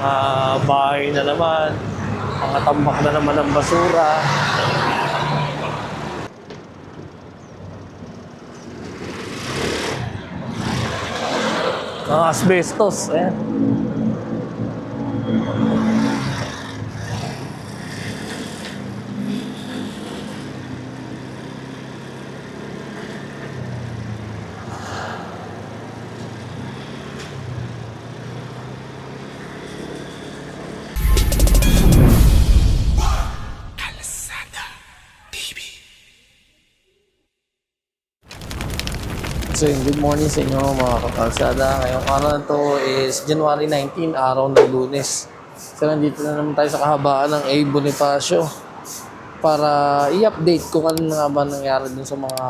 Mga bahay na naman, mga tambak na naman ng basura. Mga asbestos, ayan. So, good morning sa inyo mga kakalsada. Ngayong araw na to is January 19, araw ng Lunes. So, nandito na naman tayo sa kahabaan ng A. Bonifacio para i-update kung ano nga ba nangyari dun sa mga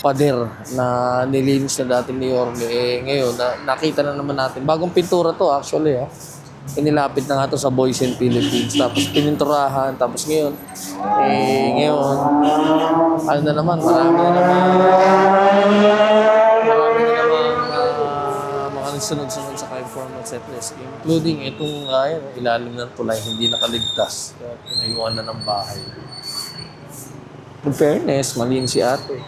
pader na nilinis na dati ni Yorme. Ngayon, nakita na naman natin. Bagong pintura to actually. Inilapit na nga to sa Boys in Philippines. Tapos pininturahan. Tapos ngayon, ano na naman, marami na naman mga nagsunod-sunod sa Informal Settlement Scheme. Including itong ilalim ng tulay, hindi nakaligtas. Kaya pinayuan na ng bahay. In fairness, malinis si ate.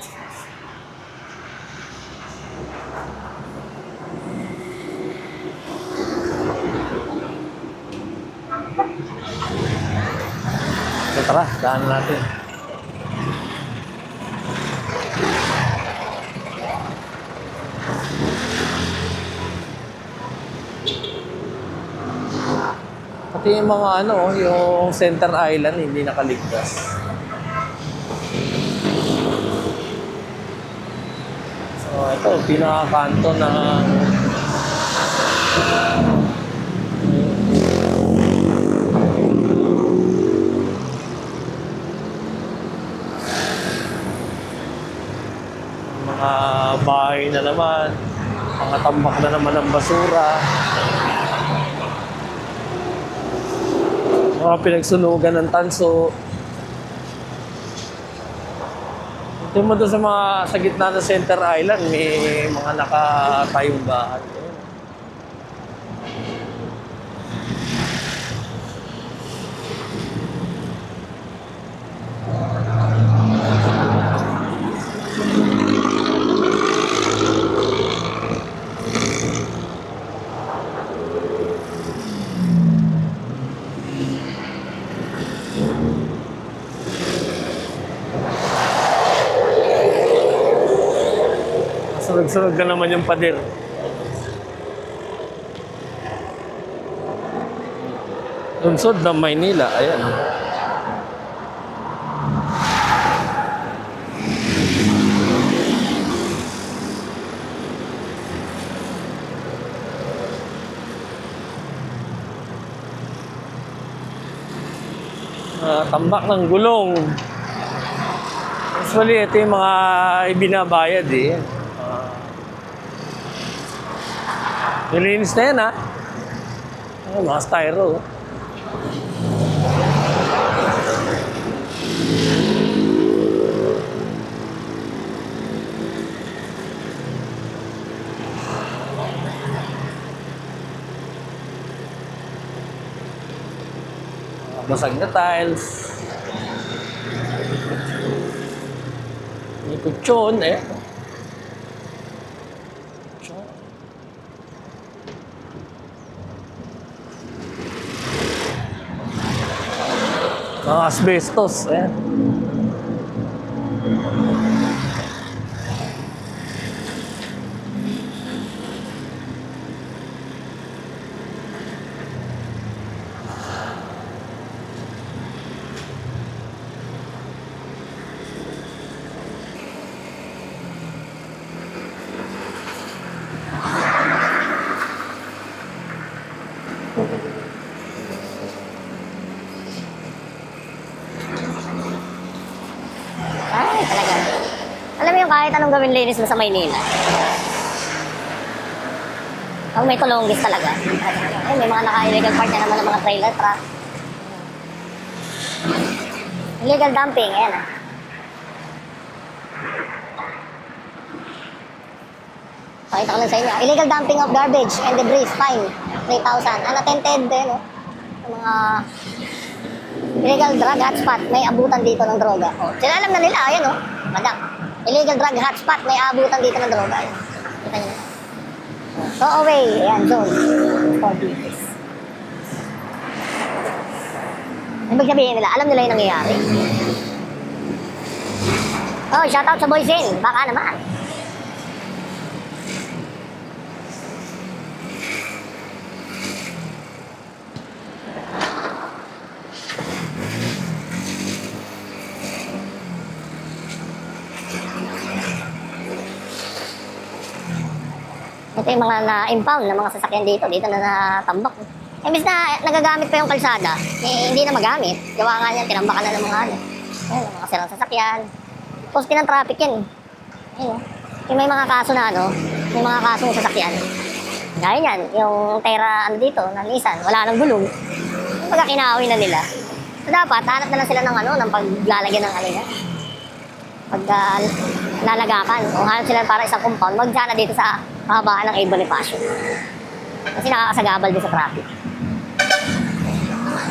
So tara, daan natin. Pati yung mga yung Center Island, hindi nakaligtas. So ito, pinakakanto ng mga bahay na naman, mga tambak na naman ng basura. Mga pinagsunugan ng tanso. Ito mo doon sa gitna ng Center Island, may mga nakatayong bahay. Sunod-sunod ka naman yung pader. Lungsod ng Maynila, ayan. Tambak ng gulong. Usually, ito yung mga ibinabayad nilinis na yan mga styro. Basag na tiles. May kutsyon mga asbestos Ay, talaga. Alam mo yung kahit anong gawin linis mo sa Maynila. Pag may tulunggis talaga. Ay, may mga naka-illegal park na naman ng mga trailer truck. Illegal dumping, ayan Pakita ko lang sa inyo. Illegal dumping of garbage and debris, fine, 3,000. Unattended, no? Mga illegal drug hotspot, may abutan dito ng droga. Oh, sila alam na nila, ayan, oh. Madam. Illegal drug hotspot, may abutan dito ng droga. Ayan. Kita nyo. Throw away, ayan, zone. For this. Ibig sabihin nila, alam nila yung nangyayari. Oh, shoutout sa Boysin. Baka naman. Ito yung mga na-impound na mga sasakyan dito na natambak. Imbis na nagagamit pa yung kalsada, hindi na magamit. Gawa nga yan, tinambakan na ng mga ano. Ayun, mga sirang sasakyan. Poste ng traffic yan. Ayun, yung may mga kaso na ano, may mga kasong sasakyan. Gaya yan, yung Terra ano dito, ng Nissan, wala nang gulong. Pagka kinaawin na nila. So dapat, hanap na lang sila ng ano, ng paglalagyan ng ano yan. Pag lalagakan, o hanap sila para isang compound, magsana dito sa kahabaan ng A. Bonifacio. Kasi nakakasagabal din sa traffic.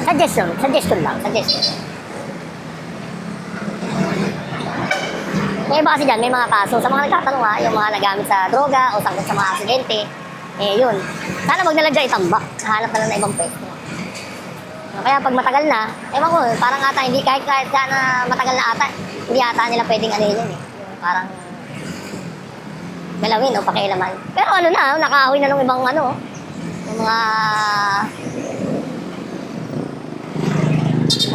Suggestion lang. Yung iba kasi dyan, may mga kaso. Sa mga nagtatanong ha, yung mga nagamit sa droga o sangkot sa mga aksidente, yun. Sana wag nalang dyan itambak. Hanap na lang na ibang pwesto. Kaya pag matagal na, ewan ko, parang ata, hindi kahit sana matagal na ata, hindi ata nila pwedeng ano yun eh. Parang galawin o pakialaman. Pero ano na, nakahoy na ng ibang ano, yung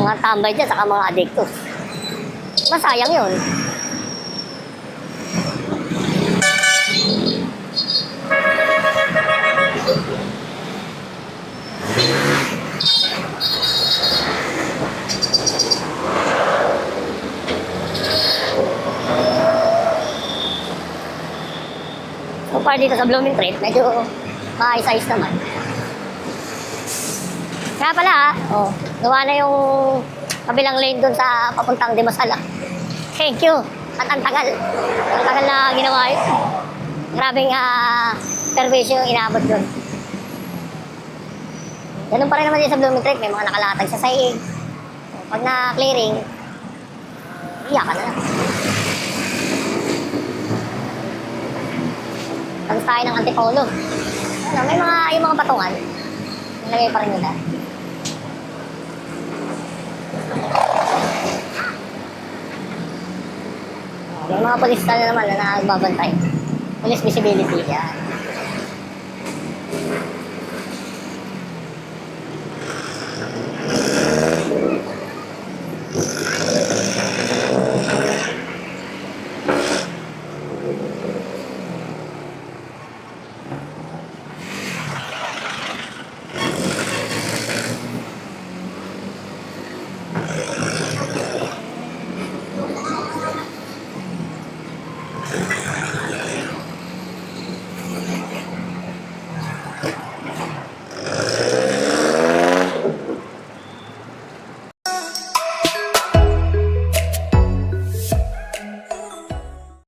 mga tambay dyan, saka mga adictos. Masayang yun. So far dito sa Blooming Treat, medyo maayos-ayos naman. Kaya pala, gawa na yung kabilang lane dun sa papuntang Dimasala. Thank you. At ang tagal. Ang tagal na ginawa yun. Grabing servisyo yung inabot dun. Ganun pa rin naman din sa Blooming Treat, may mga nakalatag sa saig. Pag na-clearing, iyak ka na lang. Tapos tayo ng Antipolo. Ano, may yung mga patungan. Nilagay pa rin nila. May mga polis na naman na nagbabantay. Police visibility, yan.